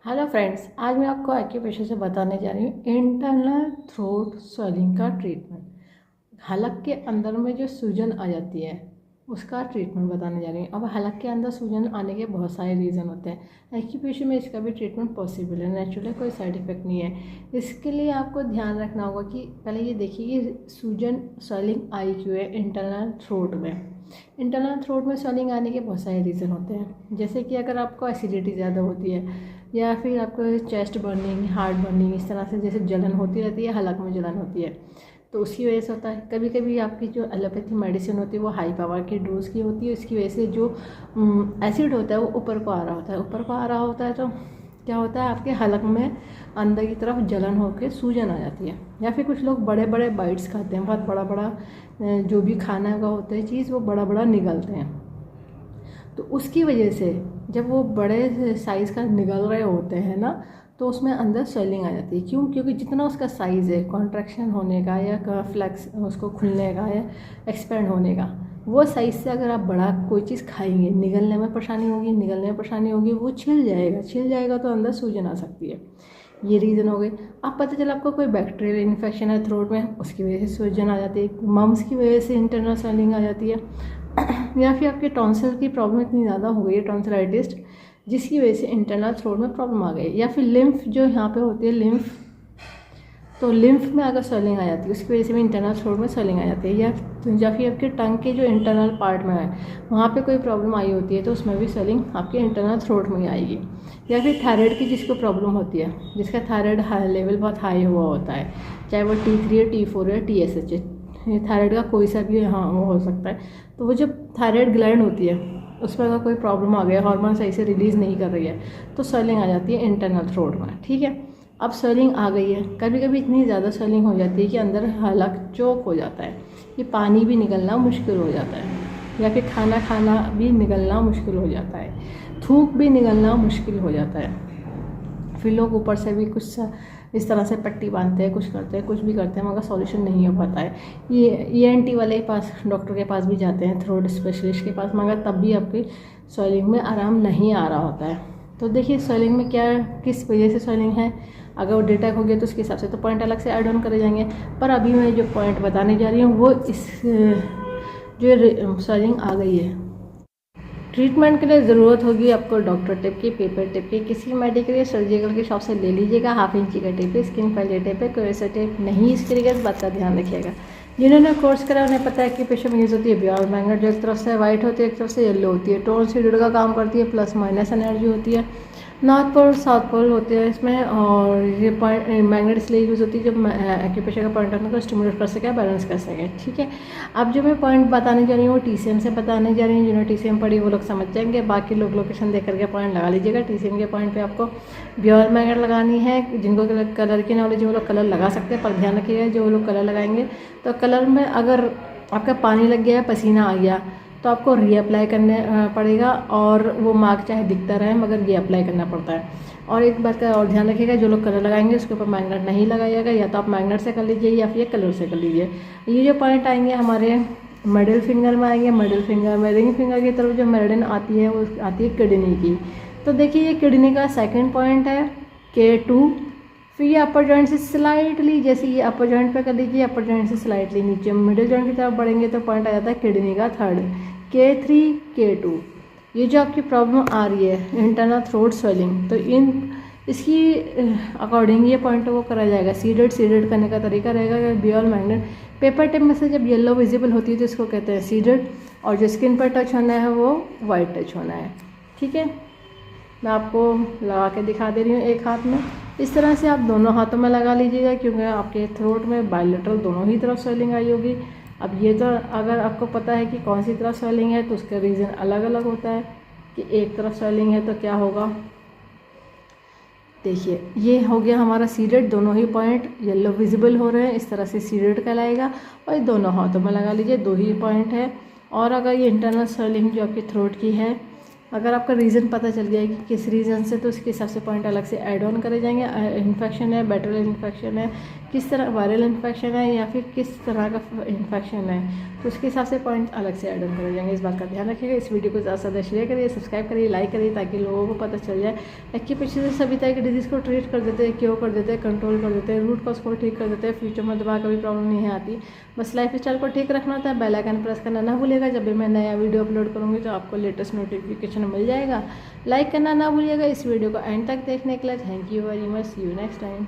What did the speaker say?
Hello friends, आज मैं आपको एक्यूप्रेशर से बताने जा रही हूँ इंटरनल थ्रोट स्वेलिंग का ट्रीटमेंट। हलक के अंदर में जो सूजन आ जाती है उसका ट्रीटमेंट बताने जा रही हूँ। अब हलक के अंदर सूजन आने के बहुत सारे रीज़न होते हैं। एक्यूप्रेशर में इसका भी ट्रीटमेंट पॉसिबल है, नेचुरली कोई साइड इफ़ेक्ट नहीं है। इसके लिए आपको ध्यान रखना होगा कि पहले ये देखिए कि सूजन स्वेलिंग आई क्यों है इंटरनल थ्रोट में। इंटरनल थ्रोट में स्वेलिंग आने के बहुत सारे रीज़न होते हैं, जैसे कि अगर आपको एसिडिटी ज़्यादा होती है या फिर आपको चेस्ट बर्निंग, हार्ट बर्निंग, इस तरह से जैसे जलन होती रहती है, हलक में जलन होती है, तो उसकी वजह से होता है। कभी कभी आपकी जो एलोपैथी मेडिसिन होती है वो हाई पावर की डोज की होती है, इसकी वजह से जो एसिड होता है वो ऊपर को आ रहा होता है। ऊपर को आ रहा होता है तो क्या होता है, आपके हलक में अंदर की तरफ जलन होकर सूजन आ जाती है। या फिर कुछ लोग बड़े बड़े बाइट्स खाते हैं, बहुत बड़ा बड़ा जो भी खाना का होता है चीज़ वो बड़ा बड़ा निगलते हैं, तो उसकी वजह से जब वो बड़े साइज़ का निगल रहे होते हैं ना, तो उसमें अंदर स्वेलिंग आ जाती है। क्यों? क्योंकि जितना उसका साइज़ है कॉन्ट्रैक्शन होने का या फ्लैक्स उसको खुलने का या एक्सपेंड होने का, वो साइज़ से अगर आप बड़ा कोई चीज़ खाएंगे, निगलने में परेशानी होगी, वो छिल जाएगा तो अंदर सूजन आ सकती है। ये रीज़न हो गए। अब पता चला आपको कोई बैक्टीरियल इन्फेक्शन है थ्रोट में, उसकी वजह से सूजन आ जाती है। मम्स की वजह से इंटरनल स्वेलिंग आ जाती है। या फिर आपके टॉन्सिल की प्रॉब्लम इतनी ज़्यादा हो गई है, टॉन्सिलाइटिस, जिसकी वजह से इंटरनल थ्रोट में प्रॉब्लम आ गई। या फिर लिम्फ जो यहाँ पे होती है, लिम्फ, तो लिम्फ में अगर स्वेलिंग आ जाती है उसकी वजह से भी इंटरनल थ्रोट में स्वेलिंग आ जाती है। या फिर आपके टंग के जो इंटरनल पार्ट में है वहाँ पे कोई प्रॉब्लम आई होती है तो उसमें भी स्वेलिंग आपके इंटरनल थ्रोट में ही आएगी। या फिर थायराइड की जिसको प्रॉब्लम होती है, जिसका थायराइड लेवल बहुत हाई हुआ होता है, चाहे वो T3 है, T4 है, TSH है, थायराइड का कोई सा भी यहाँ वो हो सकता है। तो वो जब थायराइड ग्लैंड होती है उसमें अगर कोई प्रॉब्लम आ गया, हार्मोन सही से रिलीज़ नहीं कर रही है, तो स्वेलिंग आ जाती है इंटरनल थ्रोट में। ठीक है, अब स्वेलिंग आ गई है, कभी कभी इतनी ज़्यादा स्वेलिंग हो जाती है कि अंदर हलक चोक हो जाता है, ये पानी भी निकलना मुश्किल हो जाता है, या फिर खाना खाना भी निकलना मुश्किल हो जाता है, थूक भी निकलना मुश्किल हो जाता है। फिर लोग ऊपर से भी कुछ इस तरह से पट्टी बांधते हैं, कुछ करते हैं, कुछ भी करते हैं, मगर सॉल्यूशन नहीं हो पाता है। ये ENT वाले के पास, डॉक्टर के पास भी जाते हैं, थ्रोट स्पेशलिस्ट के पास, मगर तब भी आपकी स्वेलिंग में आराम नहीं आ रहा होता है। तो देखिए स्वेलिंग में क्या, किस वजह से स्वेलिंग है, अगर वो डिटेक्ट हो गया तो उसके हिसाब से तो पॉइंट अलग से ऐड ऑन करे जाएंगे। पर अभी मैं जो पॉइंट बताने जा रही हूँ वो इस जो स्वेलिंग आ गई है, ट्रीटमेंट के लिए ज़रूरत होगी आपको डॉक्टर टिप की, पेपर टिप की, किसी मेडिकल या सर्जिकल की शॉप से ले लीजिएगा। 1/2 इंची का टेप है, स्किन फाइल टेप है, कोई ऐसा टेप नहीं इसके लिए, इस बात का ध्यान रखिएगा। जिन्होंने कोर्स करा उन्हें पता है कि पेशेंट में यूज़ होती है ब्योर मैग्नेट, जो एक तरफ से वाइट होती है, एक तरफ से येलो होती है, टोन सीडेड का काम करती है, प्लस माइनस एनर्जी होती है, नॉर्थ पोल साउथ पोल होते हैं इसमें। और ये पॉइंट मैग्नेट इसलिए यूज़ होती है जब एक्यूप्रेशर का पॉइंट अपने को स्टिमुलेट कर सके, बैलेंस कर सके। ठीक है, अब जो मैं पॉइंट बताने जा रही हूँ वो TCM से बताने जा रही हूँ। जिन्होंने TCM पढ़ी वो लोग समझ जाएंगे, बाकी लोग लोकेशन देख करके पॉइंट लगा लीजिएगा। TCM के पॉइंट पे आपको ब्योर मैग्नेट लगानी है। जिनको कलर की नॉलेज वो लोग कलर लगा सकते हैं, पर ध्यान रखिएगा जो वो लोग कलर लगाएंगे तो कलर में अगर आपका पानी लग गया, पसीना आ गया, तो आपको रीअप्लाई करने पड़ेगा, और वो मार्क चाहे दिखता रहे मगर रीअप्लाई करना पड़ता है। और एक बात का और ध्यान रखिएगा, जो लोग कलर लगाएंगे उसके ऊपर मैग्नेट नहीं लगाइएगा, या तो आप मैग्नेट से कर लीजिए या फिर कलर से कर लीजिए। ये जो पॉइंट आएंगे हमारे मिडिल फिंगर में आएंगे, मिडिल फिंगर में रिंग फिंगर की तरफ जो मेरिडियन आती है वो आती है किडनी की। तो देखिए ये किडनी का सेकेंड पॉइंट है K2। फिर ये अपर जॉइंट से स्लाइटली, जैसे ये अपर जॉइंट पे कर लीजिए, अपर जॉइंट से स्लाइटली नीचे मिडिल जॉइंट की तरफ बढ़ेंगे तो पॉइंट आ जाता है किडनी का थर्ड, K3 K2। ये जो आपकी प्रॉब्लम आ रही है इंटरनल थ्रोट स्वेलिंग, तो इसकी अकॉर्डिंग ये पॉइंट वो करा जाएगा। सीडेड करने का तरीका रहेगा ब्योर मैग्नेट। पेपर टिप में से जब येलो विजिबल होती है तो इसको कहते हैं सीडेड, और जो स्किन पर टच होना है वो वाइट टच होना है। ठीक है, मैं आपको लगा के दिखा दे रही हूँ एक हाथ में। इस तरह से आप दोनों हाथों में लगा लीजिएगा, क्योंकि आपके थ्रोट में बायलेटरल दोनों ही तरफ स्वेलिंग आई होगी। अब ये तो अगर आपको पता है कि कौन सी तरफ स्वेलिंग है तो उसका रीज़न अलग अलग होता है, कि एक तरफ स्वेलिंग है तो क्या होगा। देखिए ये हो गया हमारा सीडेड, दोनों ही पॉइंट येलो विजिबल हो रहे हैं, इस तरह से सीडेड कहलाएगा। और ये दोनों हाथों में लगा लीजिए, 2 ही पॉइंट है। और अगर ये इंटरनल स्वेलिंग जो आपकी थ्रोट की है, अगर आपका रीज़न पता चल गया है कि किस रीज़न से, तो उसके हिसाब से पॉइंट अलग से ऐड ऑन करे जाएंगे। इन्फेक्शन है, बैक्टीरियल इन्फेक्शन है, किस तरह वायरल इन्फेक्शन है या फिर किस तरह का इन्फेक्शन है, तो उसके हिसाब से पॉइंट अलग से ऐड ऑन करे जाएंगे। इस बात का ध्यान रखिएगा। इस वीडियो को ज़्यादा से ज़्यादा शेयर करिए, सब्सक्राइब करिए, लाइक करिए, ताकि लोगों को पता चल जाए। एक्यूप्रेशर से सभी तरह की डिजीज़ को ट्रीट कर देते हैं, क्योर कर देते हैं, कंट्रोल कर देते हैं, रूट कॉज को ठीक कर देते हैं। फ्यूचर में दोबारा कभी प्रॉब्लम नहीं आती। बस लाइफ स्टाइल को ठीक रखना होता है। बेल आइकन प्रेस करना ना भूलिएगा। जब भी मैं नया वीडियो अपलोड करूँगी तो आपको लेटेस्ट नोटिफिकेशन मिल जाएगा। लाइक करना ना भूलिएगा। इस वीडियो को एंड तक देखने के लिए thank you very much. See you next time.